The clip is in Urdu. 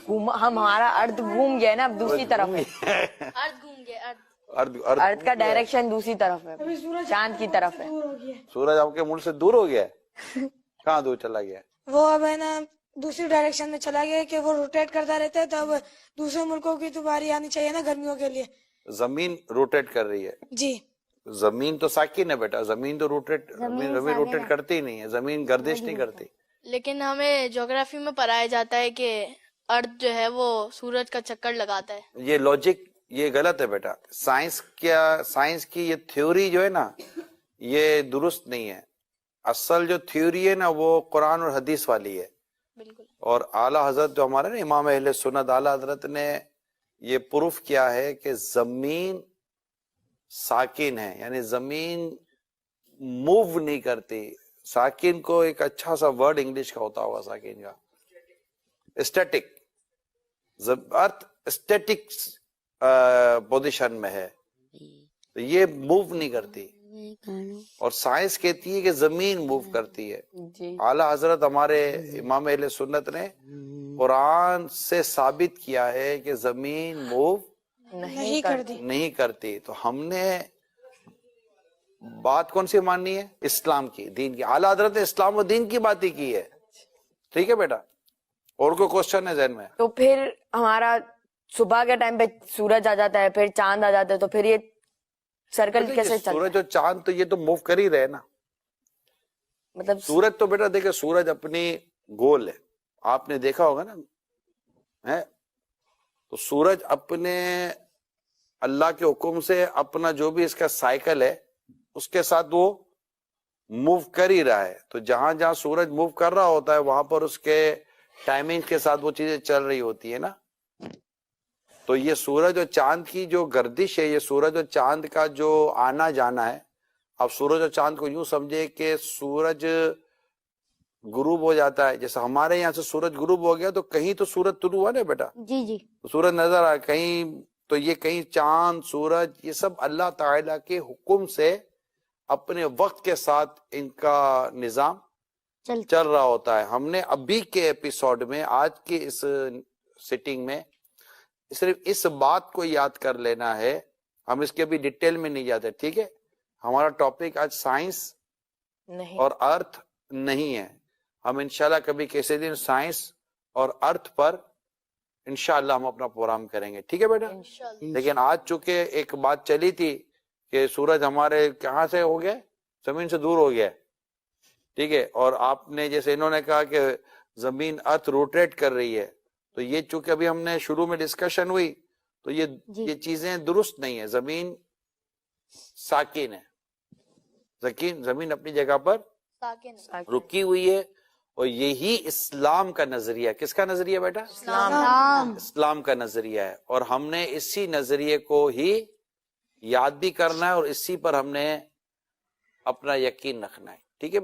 ہمارا ارتھ گھوم گیا نا، اب دوسری طرف ہے. ارتھ گھوم گیا. ارتھ کا ڈائریکشن دوسری طرف ہے، چاند کی طرف ہے. سورج آپ کے ملک سے دور ہو گیا ہے؟ کہاں دور چلا گیا ہے؟ وہ اب ہے نا دوسری ڈائریکشن میں چلا گیا کہ وہ روٹیٹ کرتا رہتا ہے، تو اب دوسرے ملکوں کی تو باری آنی چاہیے نا گرمیوں کے لیے. زمین روٹیٹ کر رہی ہے. جی زمین تو ساکن ہے بیٹا، زمین تو زمین روٹیٹ کرتی ہی نہیں ہے، زمین گردش نہیں کرتی. لیکن ہمیں جغرافی میں پڑھایا جاتا ہے کہ ارتھ جو ہے وہ سورج کا چکر لگاتا ہے. یہ لاجک یہ غلط ہے بیٹا. سائنس کی یہ تھیوری جو ہے نا یہ درست نہیں ہے. اصل جو تھیوری ہے نا وہ قرآن اور حدیث والی ہے. بالکل. اور اعلیٰ حضرت جو ہمارے نا امام اہل سنت اعلیٰ حضرت نے یہ پروف کیا ہے کہ زمین ساکن ہے، یعنی زمین موو نہیں کرتی. ساکن کو ایک اچھا سا ورڈ انگلش کا ہوتا ہوگا ساکن کا، اسٹیٹک. ارتھ اسٹیٹک پوزیشن میں ہے، تو یہ موو نہیں کرتی. اور سائنس کہتی ہے کہ زمین موو کرتی ہے. اعلیٰ حضرت ہمارے امام اہل سنت نے قرآن سے ثابت کیا ہے کہ زمین موو نہیں کرتی. تو ہم نے بات کون سی ماننی ہے؟ اسلام کی، دین کی. اعلیٰ حضرت نے اسلام و دین کی بات ہی کی ہے. ٹھیک ہے بیٹا، اور کوئی کوشچن ہے ذہن میں؟ تو پھر ہمارا صبح کے ٹائم پہ سورج آ جاتا ہے، پھر چاند آ جاتا ہے، تو پھر یہ سرکل کیسے چلتا ہے؟ سورج اور چاند تو یہ تو موو کر ہی رہے نا. مطلب سورج تو بیٹا دیکھے سورج اپنی گول ہے، آپ نے دیکھا ہوگا نا. تو سورج اپنے اللہ کے حکم سے اپنا جو بھی اس کا سائیکل ہے اس کے ساتھ وہ موو کر ہی رہا ہے. تو جہاں جہاں سورج موو کر رہا ہوتا ہے وہاں پر اس کے ٹائمنگ کے ساتھ وہ چیزیں چل رہی ہوتی ہے نا. تو یہ سورج اور چاند کی جو گردش ہے، یہ سورج اور چاند کا جو آنا جانا ہے. اب سورج اور چاند کو یوں سمجھے کہ سورج غروب ہو جاتا ہے، جیسے ہمارے یہاں سے سورج غروب ہو گیا تو کہیں تو سورج طلوع ہوا نا بیٹا. جی. سورج نظر آیا کہیں، تو یہ کہیں چاند سورج یہ سب اللہ تعالیٰ کے حکم سے اپنے وقت کے ساتھ ان کا نظام چل رہا ہوتا ہے. ہم نے ابھی کے ایپیسوڈ میں آج کی اس سیٹنگ میں صرف اس بات کو یاد کر لینا ہے، ہم اس کے بھی ڈیٹیل میں نہیں جاتے. ٹھیک ہے، ہمارا ٹاپک آج سائنس اور ارتھ نہیں ہے. ہم انشاءاللہ کبھی کسی دن سائنس اور ارتھ پر انشاءاللہ ہم اپنا پروگرام کریں گے. ٹھیک ہے بیٹا. لیکن آج چونکہ ایک بات چلی تھی کہ سورج ہمارے کہاں سے ہو گیا، زمین سے دور ہو گیا. ٹھیک ہے، اور آپ نے جیسے انہوں نے کہا کہ زمین ارتھ روٹیٹ کر رہی ہے، تو یہ چونکہ ابھی ہم نے شروع میں ڈسکشن ہوئی تو یہ چیزیں درست نہیں ہیں. زمین ساکن ہے، زمین اپنی جگہ پر رکی ہوئی ہے. اور یہی اسلام کا نظریہ. کس کا نظریہ بیٹا؟ اسلام کا نظریہ ہے. اور ہم نے اسی نظریے کو ہی یاد بھی کرنا ہے اور اسی پر ہم نے اپنا یقین رکھنا ہے. ٹھیک ہے.